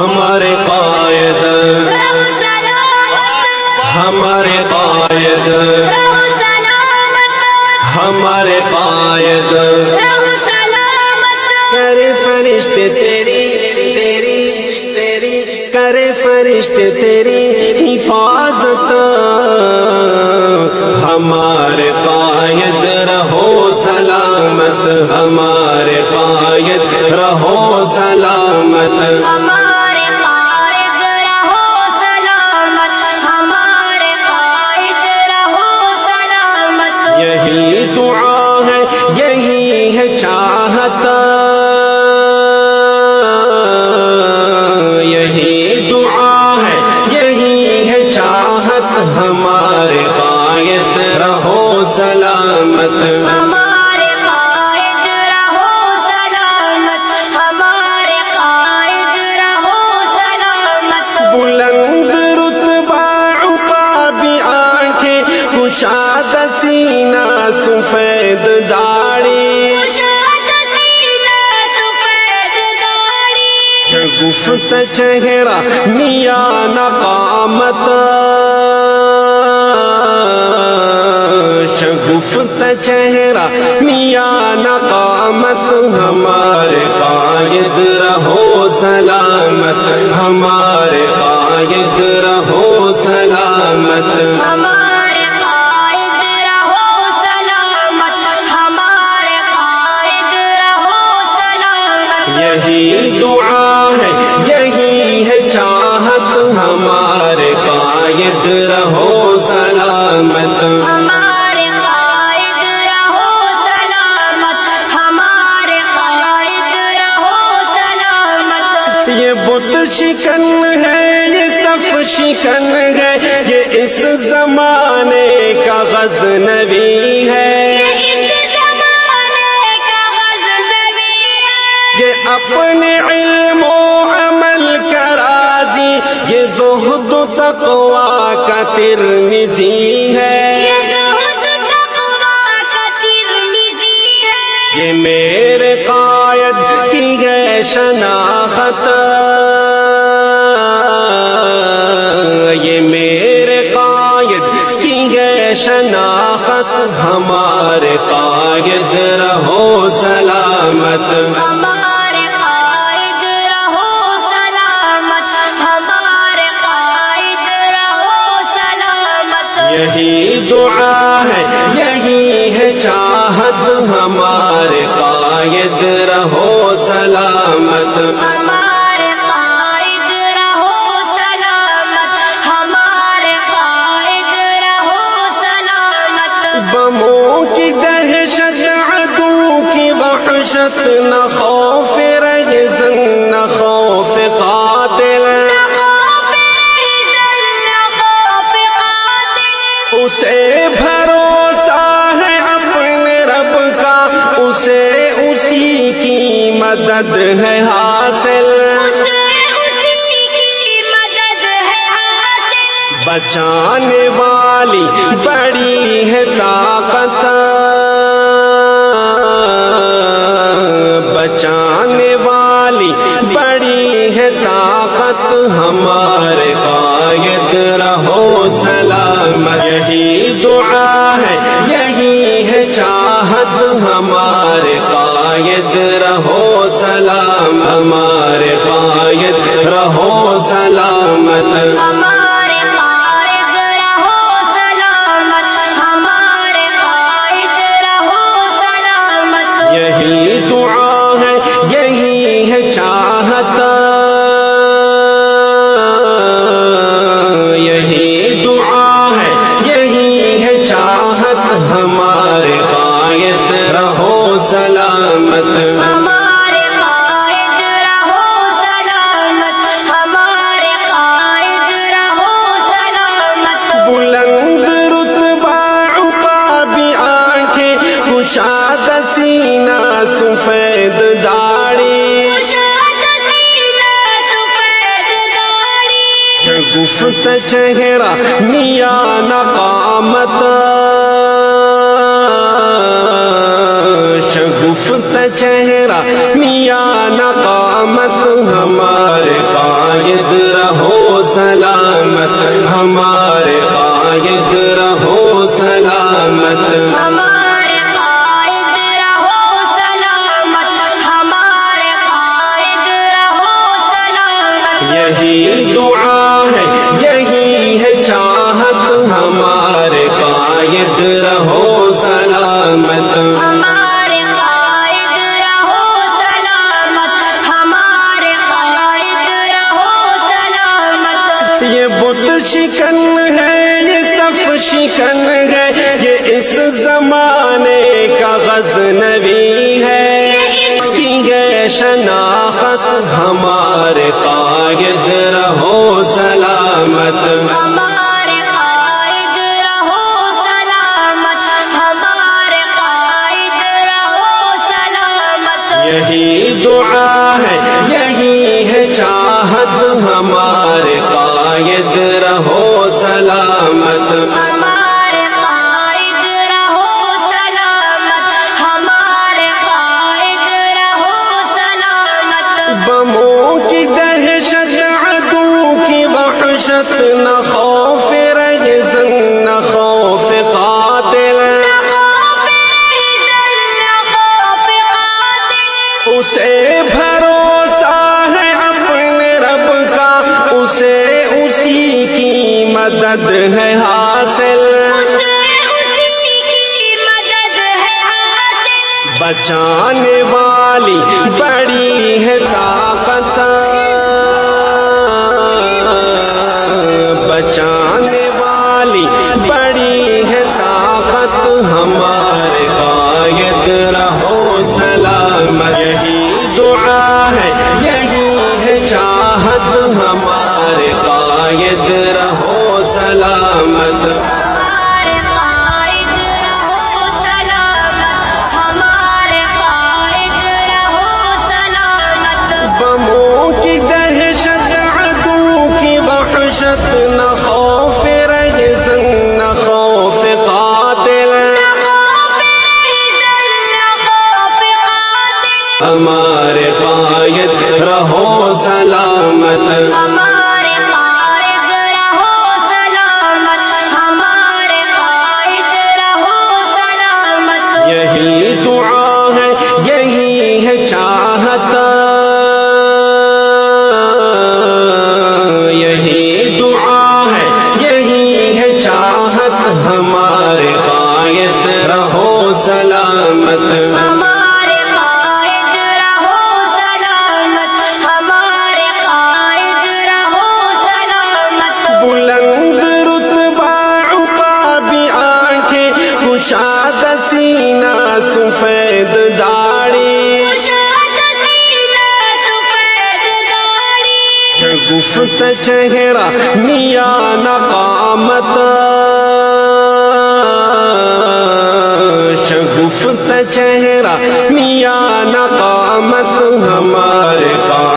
ہمارے قائد، ہمارے قائد، ہمارے قائد، کرے فرشتے تیری تیری تیری، کرے فرشتے تیری حفاظت، ہمارے قائد رہو سلامت، ہمارے قائد رہو سلامت، ہمارے قائد رہو سلامت، ہمارے قائد رہو سلامت، یہی دعا ہے یہی ہے چاہت، یہی دعا ہے یہی ہے چاہت، ہمارے قائد رہو سلامت، ہمارے قائد رہو سلامت، ہمارے قائد رہو سلامت، بلند رتبہ عقابی آنکھیں، کشاد سینہ سفید داڑھی، گفت چہرہ میان قامت، شگفت چہرہ میان قامت، ہمارے قائد رہو سلامت، ہمارے قائد رہو سلامت، ہمارے قائد رہو سلامت، ہمارے قائد رہو سلامت، یہی دعا ہے یہی ہے چاہت، ہمارے قائد رہو سلامت، ہمارے قائد رہو سلامت، ہمارے قائد رہو سلامت، یہ بت شکن ہے یہ صف شکن ہے، یہ اس زمانے کا غزنوی ہے، اس زمانے کا غزنوی ہے، یہ اپنے علم و عمل کا راضی، یہ زہد و تقویٰ کا ترمذی ہے، یہ زہد تقویٰ کا ترمذی ہے، یہ میرے قائد کی ہے شناخت، یہ میرے قائد کی ہے شناخت، ہمارے قائد رہو سلامت، ہمارے قائد رہو سلامت، ہمارے قائد رہو سلامت، یہی دعا ہے یہی ہے چاہت، ہمارے قائد رہو سلامت، ہمارے قائد رہو سلامت، ہمارے قائد رہو سلامت، بموں کی دہشت عدو کی وحشت، نہ خوف رہزن نہ خوف قاتل، نہ خوف رہزن نہ خوف قاتل، اسے بھروسہ ہے اپنے رب کا، اسے اسی کی مدد ہے حاصل، اسے اسی کی مدد ہے حاصل، بچانے والی بڑی ہے طاقت، بچانے والی بڑی ہے طاقت، ہمارے قائد رہو سلامت، یہی دعا ہے یہی ہے چاہت، ہمارے قائد رہو سلامت، ہمارے قائد رہو سلامت، ہمارے قائد رہو سلامت، ہمارے قائد رہو سلامت، یہی دعا ہے یہی ہے چاہت، یہی دعا ہے یہی ہے چاہت، ہمارے قائد رہو سلامت، ہمارے قائد رہو سلامت، ہمارے قائد رہو سلامت، بلند رتبہ عقابی آنکھیں، کشاد سینہ سفید داڑھی، گفت چہرہ میان قامت، شگفت چہرہ میان قامت، ہمارے شکن ہے یہ صف شکن ہے، یہ اس زمانے کا غزنوی ہے، کی ہے شناخت ہمارے قائد رہو سلامت، ہمارے قائد رہو سلامت، ہمارے قائد رہو سلامت، یہی دعا ہے یہی ہے چاہت ہمارے قائد رہو سلامت، ہمارے قائد رہو سلامت، ہمارے قائد رہو سلامت، بموں کی دہشت عدو کی وحشت، نہ خوف رجزن نہ خوف قاتل، نہ خوف رجزن نہ خوف قاتل، اسے بھروسہ ہے اپنے رب کا، اسے اسی کی مدد ہے حاصل، اسے اسی کی مدد ہے حاصل، بچانے والی بڑی ہے طاقت، بچانے والی بڑی ہے طاقت، ہمارے قائد رہو سلامت، یہی دعا ہے یہی ہے چاہت ہمارے قائد رہو سلامت، ہمارے قائد رہو سلامت، ہمارے قائد رہو سلامت، بموں کی دہشت عدو کی وحشت، نہ خوف رجزن نہ خوف قاتل، نہ خوف رجزن نہ خوف قاتل، ہمارے قائد رہو سلامت، ہمارے قائد رہو سلامت، ہمارے قائد رہو سلامت، یہی دعا ہے یہی ہے چاہت، یہی دعا ہے یہی ہے چاہت، ہمارے قائد رہو سلامت، ہمارے قائد رہو سلامت، ہمارے قائد رہو سلامت، بلند رتبہ عقابی آنکھیں، کشاد سینہ سفید داڑھی، کشاد سینہ سفید داڑھی، گفت چہرہ میاں نقامت، شگفت چہرہ میاں نقامت،